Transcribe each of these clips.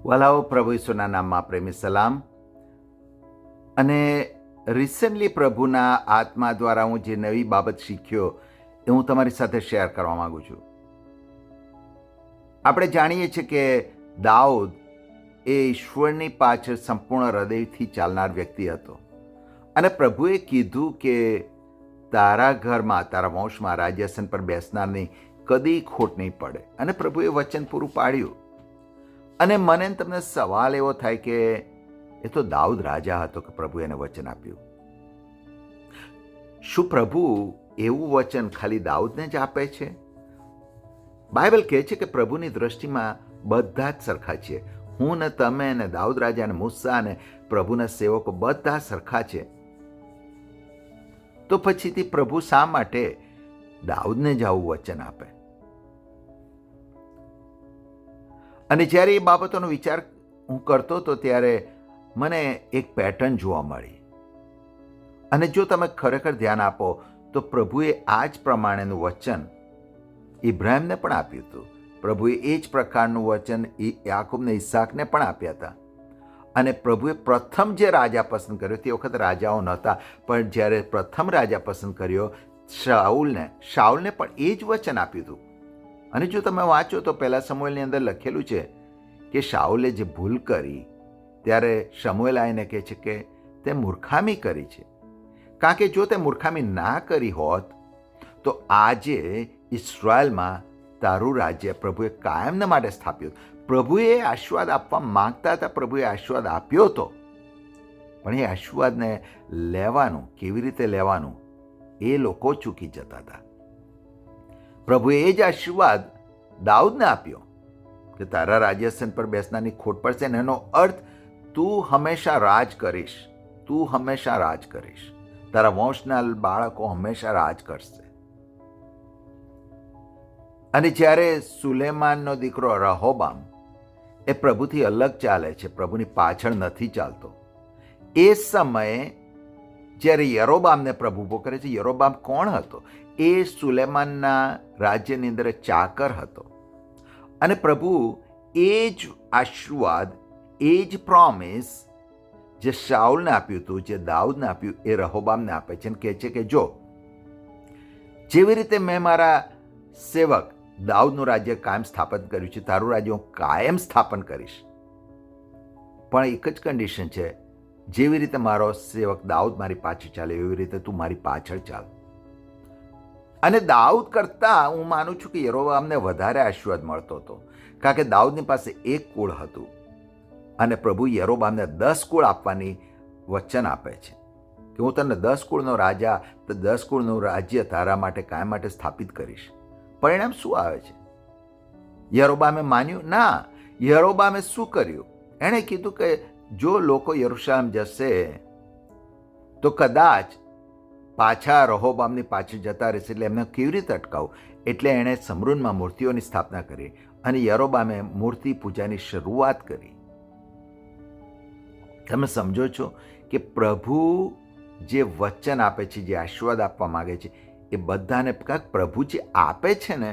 વલાઓ પ્રભુ ઈસુના નામમાં પ્રેમી સલામ. અને રિસેન્ટલી પ્રભુના આત્મા દ્વારા હું જે નવી બાબત શીખ્યો એ હું તમારી સાથે શેર કરવા માગું છું. આપણે જાણીએ છીએ કે દાઉદ એ ઈશ્વરની પાછળ સંપૂર્ણ હૃદયથી ચાલનાર વ્યક્તિ હતો. અને પ્રભુએ કીધું કે તારા ઘરમાં, તારા વંશમાં રાજ્યાસન પર બેસનારની કદી ખોટ નહીં પડે. અને પ્રભુએ વચન પૂરું પાડ્યું. અને મને તમને સવાલ એવો થાય કે એ તો દાઉદ રાજા હતો કે પ્રભુ એને વચન આપ્યું. શું પ્રભુ એવું વચન ખાલી દાઉદને જ આપે છે? બાઇબલ કહે છે કે પ્રભુની દ્રષ્ટિમાં બધા જ સરખા છે. હું ને તમે ને દાઉદ રાજા ને મૂસા ને પ્રભુના સેવકો બધા સરખા છે. તો પછીથી પ્રભુ શા માટે દાઉદને જ આવું વચન આપે? અને જ્યારે એ બાબતોનો વિચાર હું કરતો હતો ત્યારે મને એક પેટર્ન જોવા મળી. અને જો તમે ખરેખર ધ્યાન આપો તો પ્રભુએ આ જ પ્રમાણેનું વચન ઇબ્રાહિમને પણ આપ્યું હતું. પ્રભુએ એ જ પ્રકારનું વચન યાકૂબને ઈસાકને પણ આપ્યા હતા. અને પ્રભુએ પ્રથમ જે રાજા પસંદ કર્યો, તે વખત રાજાઓ નહોતા, પણ જ્યારે પ્રથમ રાજા પસંદ કર્યો શાઉલને પણ એ જ વચન આપ્યું હતું. અને જો તમે વાંચો તો પહેલા શમૂએલની અંદર લખેલું છે કે શાઉલે જે ભૂલ કરી ત્યારે શમૂએલ આવીને કહે છે કે તે મૂર્ખામી કરી છે. કારણ કે જો તે મૂર્ખામી ના કરી હોત તો આજે ઇઝરાયલમાં તારું રાજ્ય પ્રભુએ કાયમના માટે સ્થાપ્યું. પ્રભુએ આશીર્વાદ આપવા માંગતા હતા, પ્રભુએ આશીર્વાદ આપ્યો હતો, પણ એ આશીર્વાદને લેવાનું, કેવી રીતે લેવાનું એ લોકો ચૂકી જતા હતા. પ્રભુએ એ જ આશીર્વાદ દાઉદને આપ્યો કે તારા રાજ્યાસન પર બેસનારની ખોટ પડશે ને એનો અર્થ તું હંમેશા રાજ કરીશ, તું હંમેશા રાજ કરીશ, તારા વંશના બાળકો હંમેશા રાજ કરશે. અને જ્યારે સુલેમાનનો દીકરો રહોબામ એ પ્રભુથી અલગ ચાલે છે, પ્રભુની પાછળ નથી ચાલતો, એ સમયે જ્યારે યરોબામને પ્રભુ ઉભો કરે છે. યરોબામ કોણ હતો? એ સુલેમાનના રાજ્યની અંદર ચાકર હતો. અને પ્રભુ એ જ આશીર્વાદ, એ જ પ્રોમિસ જે શાઉલને આપ્યું હતું, જે દાઉદને આપ્યું, એ રહોબામને આપે છે અને કહે છે કે જો જેવી રીતે મેં મારા સેવક દાઉદનું રાજ્ય કાયમ સ્થાપન કર્યું છે, તારું રાજ્ય હું કાયમ સ્થાપન કરીશ. પણ એક જ કન્ડિશન છે, જેવી રીતે મારો સેવક દાઉદ મારી પાછળ ચાલે એવી રીતે તું મારી પાછળ ચાલ. અને દાઉદ કરતાં હું માનું છું કે યરોબામને વધારે આશીર્વાદ મળતો હતો, કારણ કે દાઉદની પાસે એક કુળ હતું અને પ્રભુ યરોબામને 10 કુળ આપવાની વચન આપે છે કે હું તને 10 કુળનો રાજા, 10 કુળનું રાજ્ય તારા માટે કાયમ માટે સ્થાપિત કરીશ. પરિણામ શું આવે છે? યરોબામે માન્યું ના. યરોબામે શું કર્યું? એણે કીધું કે જો લોકો યરૂશલેમ જશે તો કદાચ પાછા રહોબામની પાછળ જતા રહેશે, એટલે એમને કેવી રીતે અટકાવું? એટલે એણે સમરૂનમાં મૂર્તિઓની સ્થાપના કરી અને યરોબામે મૂર્તિ પૂજાની શરૂઆત કરી. તમે સમજો છો કે પ્રભુ જે વચન આપે છે, જે આશીર્વાદ આપવા માંગે છે, એ બધાને પ્રભુ જે આપે છે ને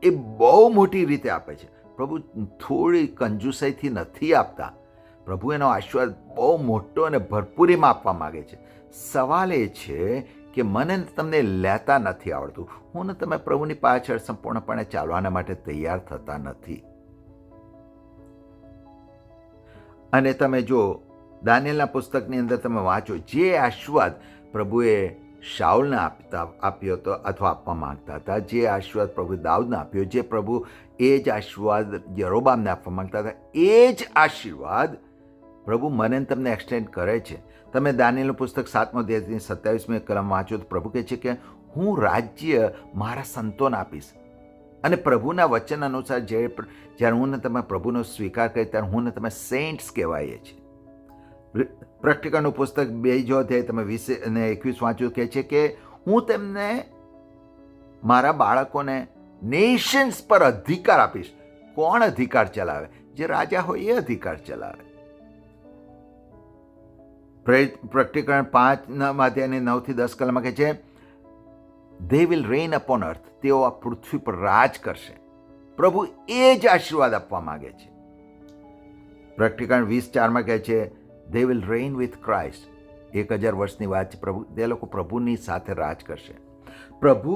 એ બહુ મોટી રીતે આપે છે. પ્રભુ થોડી કંજુસાઈથી નથી આપતા. પ્રભુ એનો આશીર્વાદ બહુ મોટો અને ભરપૂરીમાં આપવા માંગે છે. સવાલ એ છે કે મને તમને લેતા નથી આવડતું. હું ને તમે પ્રભુની પાછળ સંપૂર્ણપણે ચાલવાના માટે તૈયાર થતા નથી. અને તમે જો દાનિયેલના પુસ્તકની અંદર તમે વાંચો, જે આશીર્વાદ પ્રભુએ શાઉલને આપ્યો હતો અથવા આપવા માંગતા હતા, જે આશીર્વાદ પ્રભુ દાઉદને આપ્યો, જે પ્રભુ એ જ આશીર્વાદ યરોબામને આપવા માંગતા હતા, એ જ આશીર્વાદ પ્રભુ મને તમને એક્સટેન્ડ કરે છે. તમે દાનિયેલનું પુસ્તક 7મો અધ્યાયની 27મી કલમ વાંચો તો પ્રભુ કહે છે કે હું રાજ્ય મારા સંતોને આપીશ. અને પ્રભુના વચન અનુસાર જ્યારે હું ને તમે પ્રભુનો સ્વીકાર કરીએ ત્યારે હું ને તમે સેન્ટ્સ કહેવાઈએ છીએ. પ્રકટીકાનું પુસ્તક 2 અધ્યાય તમે 20 અને 21 વાંચ્યું, કહે છે કે હું તેમને મારા બાળકોને નેશન્સ પર અધિકાર આપીશ. કોણ અધિકાર ચલાવે? જે રાજા હોય એ અધિકાર ચલાવે. પ્રકટીકરણ 5 અધ્યાયની 9 થી 10 કલમમાં કહે છે they will reign upon earth. તેઓ આ પૃથ્વી પર રાજ કરશે. પ્રભુ એ જ આશીર્વાદ આપવા માગે છે. પ્રકટીકરણ 20:4 કહે છે, they will rain with Christ. 1000 વર્ષની વાત છે. પ્રભુ, તે લોકો પ્રભુની સાથે રાજ કરશે. પ્રભુ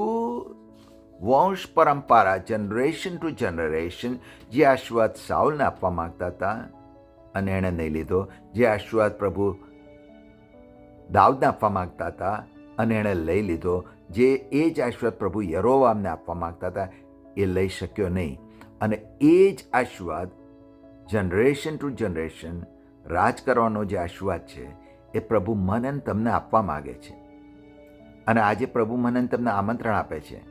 વંશ પરંપરા, જનરેશન ટુ જનરેશન જે આશીર્વાદ સાઉલને આપવા માંગતા હતા અને એણે નહીં લીધો, જે આશીર્વાદ પ્રભુ દાઉદને આપવા માંગતા હતા અને એણે લઈ લીધો, જે એ જ આશીર્વાદ પ્રભુ યરોબામને આપવા માંગતા હતા એ લઈ શક્યો નહીં. અને એ જ આશીર્વાદ જનરેશન ટુ જનરેશન રાજ કરવાનો જે આશીર્વાદ છે એ પ્રભુ મને ને તમને આપવા માગે છે. અને આજે પ્રભુ મને ને તમને આમંત્રણ આપે છે.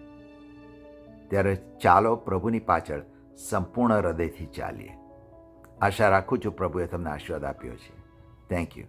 ત્યારે ચાલો પ્રભુની પાછળ સંપૂર્ણ હૃદયથી ચાલીએ. આશા રાખું છું પ્રભુએ તમને આશીર્વાદ આપ્યો છે. Thank you.